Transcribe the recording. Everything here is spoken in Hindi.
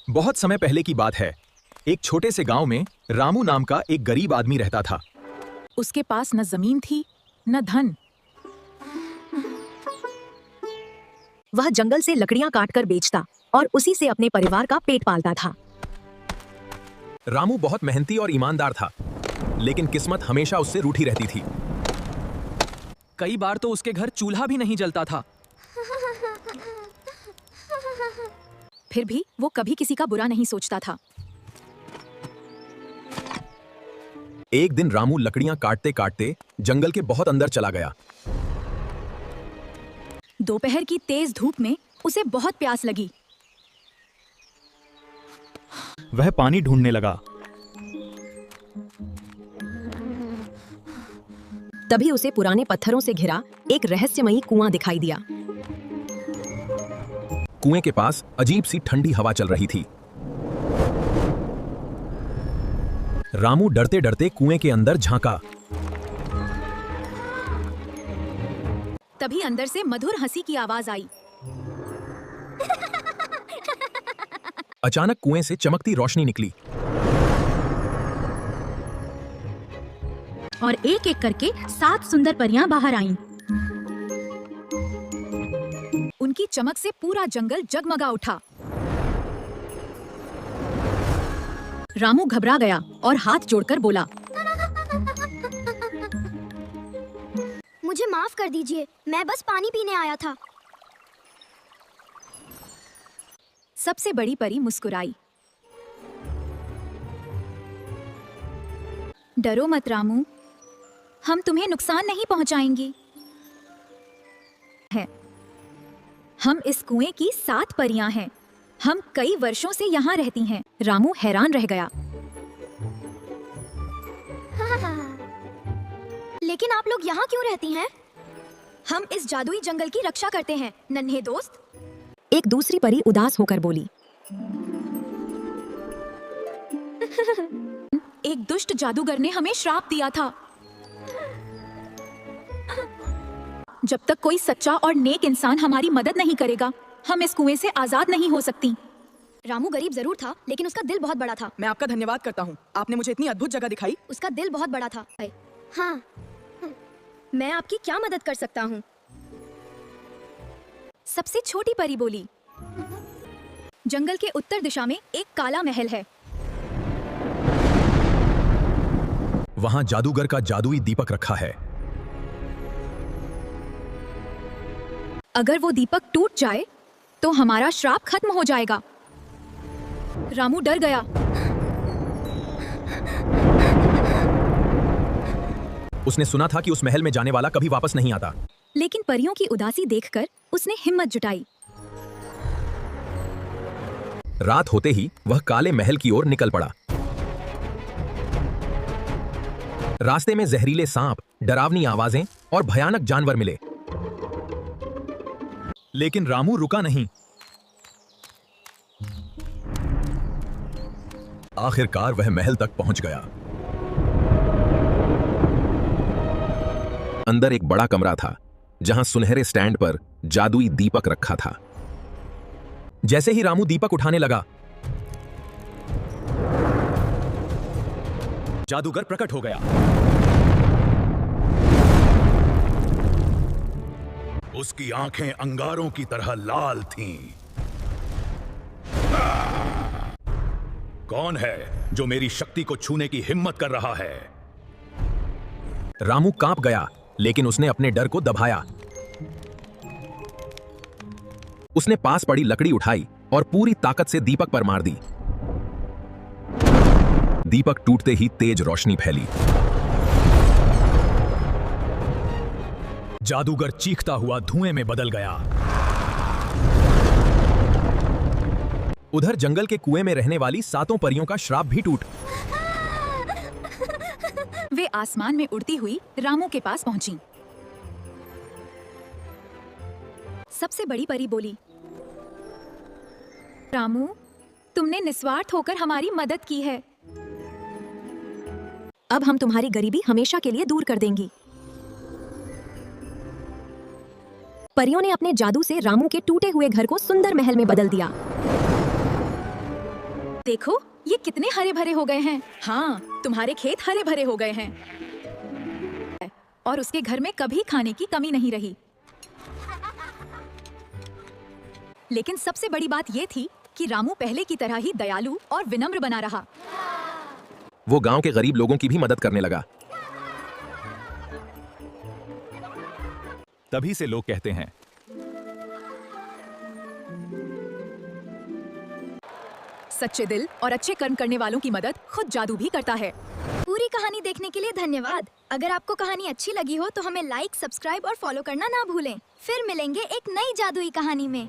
बहुत समय पहले की बात है। एक छोटे से गांव में रामू नाम का एक गरीब आदमी रहता था। उसके पास न जमीन थी न धन। वह जंगल से लकड़ियां काटकर बेचता और उसी से अपने परिवार का पेट पालता था। रामू बहुत मेहनती और ईमानदार था, लेकिन किस्मत हमेशा उससे रूठी रहती थी। कई बार तो उसके घर चूल्हा भी नहीं जलता था। फिर भी वो कभी किसी का बुरा नहीं सोचता था। एक दिन रामू लकड़ियां काटते काटते जंगल के बहुत अंदर चला गया। दोपहर की तेज धूप में उसे बहुत प्यास लगी। वह पानी ढूंढने लगा। तभी उसे पुराने पत्थरों से घिरा एक रहस्यमयी कुआं दिखाई दिया। कुएं के पास अजीब सी ठंडी हवा चल रही थी। रामू डरते डरते कुएं के अंदर झांका। तभी अंदर से मधुर हंसी की आवाज आई। अचानक कुएं से चमकती रोशनी निकली और एक एक करके 7 सुंदर परियां बाहर आईं। उनकी चमक से पूरा जंगल जगमगा उठा। रामू घबरा गया और हाथ जोड़कर बोला, मुझे माफ कर दीजिए, मैं बस पानी पीने आया था। सबसे बड़ी परी मुस्कुराई। डरो मत रामू, हम तुम्हें नुकसान नहीं पहुंचाएंगी। है, हम इस कुएं की 7 परियां हैं। हम कई वर्षों से यहाँ रहती हैं। रामू हैरान रह गया। लेकिन आप लोग यहाँ क्यों रहती हैं? हम इस जादुई जंगल की रक्षा करते हैं, नन्हे दोस्त। एक दूसरी परी उदास होकर बोली, एक दुष्ट जादूगर ने हमें श्राप दिया था। जब तक कोई सच्चा और नेक इंसान हमारी मदद नहीं करेगा, हम इस कुएं से आजाद नहीं हो सकती। रामू गरीब जरूर था, लेकिन उसका दिल बहुत बड़ा था। मैं आपका धन्यवाद करता हूँ, आपने मुझे इतनी अद्भुत जगह दिखाई। उसका दिल बहुत बड़ा था। हाँ, मैं आपकी क्या मदद कर सकता हूँ? सबसे छोटी परी बोली, जंगल के उत्तर दिशा में एक काला महल है। वहां जादूगर का जादुई दीपक रखा है। अगर वो दीपक टूट जाए तो हमारा श्राप खत्म हो जाएगा। रामू डर गया। उसने सुना था कि उस महल में जाने वाला कभी वापस नहीं आता। लेकिन परियों की उदासी देखकर उसने हिम्मत जुटाई। रात होते ही वह काले महल की ओर निकल पड़ा। रास्ते में जहरीले सांप, डरावनी आवाजें और भयानक जानवर मिले, लेकिन रामू रुका नहीं। आखिरकार वह महल तक पहुंच गया। अंदर एक बड़ा कमरा था, जहां सुनहरे स्टैंड पर जादुई दीपक रखा था। जैसे ही रामू दीपक उठाने लगा, जादूगर प्रकट हो गया। उसकी आंखें अंगारों की तरह लाल थीं। कौन है जो मेरी शक्ति को छूने की हिम्मत कर रहा है? रामू कांप गया, लेकिन उसने अपने डर को दबाया। उसने पास पड़ी लकड़ी उठाई और पूरी ताकत से दीपक पर मार दी। दीपक टूटते ही तेज रोशनी फैली। जादूगर चीखता हुआ धुएं में बदल गया। उधर जंगल के कुएं में रहने वाली 7 परियों का श्राप भी टूट। वे आसमान में उड़ती हुई रामू के पास पहुंची। सबसे बड़ी परी बोली, रामू, तुमने निस्वार्थ होकर हमारी मदद की है। अब हम तुम्हारी गरीबी हमेशा के लिए दूर कर देंगी। परियों ने अपने जादू से रामू के टूटे हुए घर को सुंदर महल में बदल दिया। देखो ये कितने हरे भरे हो गए हैं। हाँ, तुम्हारे खेत हरे भरे हो गए हैं और उसके घर में कभी खाने की कमी नहीं रही। लेकिन सबसे बड़ी बात ये थी कि रामू पहले की तरह ही दयालु और विनम्र बना रहा। वो गांव के गरीब लोगों की भी मदद करने लगा। तभी से लोग कहते हैं, सच्चे दिल और अच्छे कर्म करने वालों की मदद खुद जादू भी करता है। पूरी कहानी देखने के लिए धन्यवाद। अगर आपको कहानी अच्छी लगी हो तो हमें लाइक, सब्सक्राइब और फॉलो करना ना भूलें। फिर मिलेंगे एक नई जादुई कहानी में।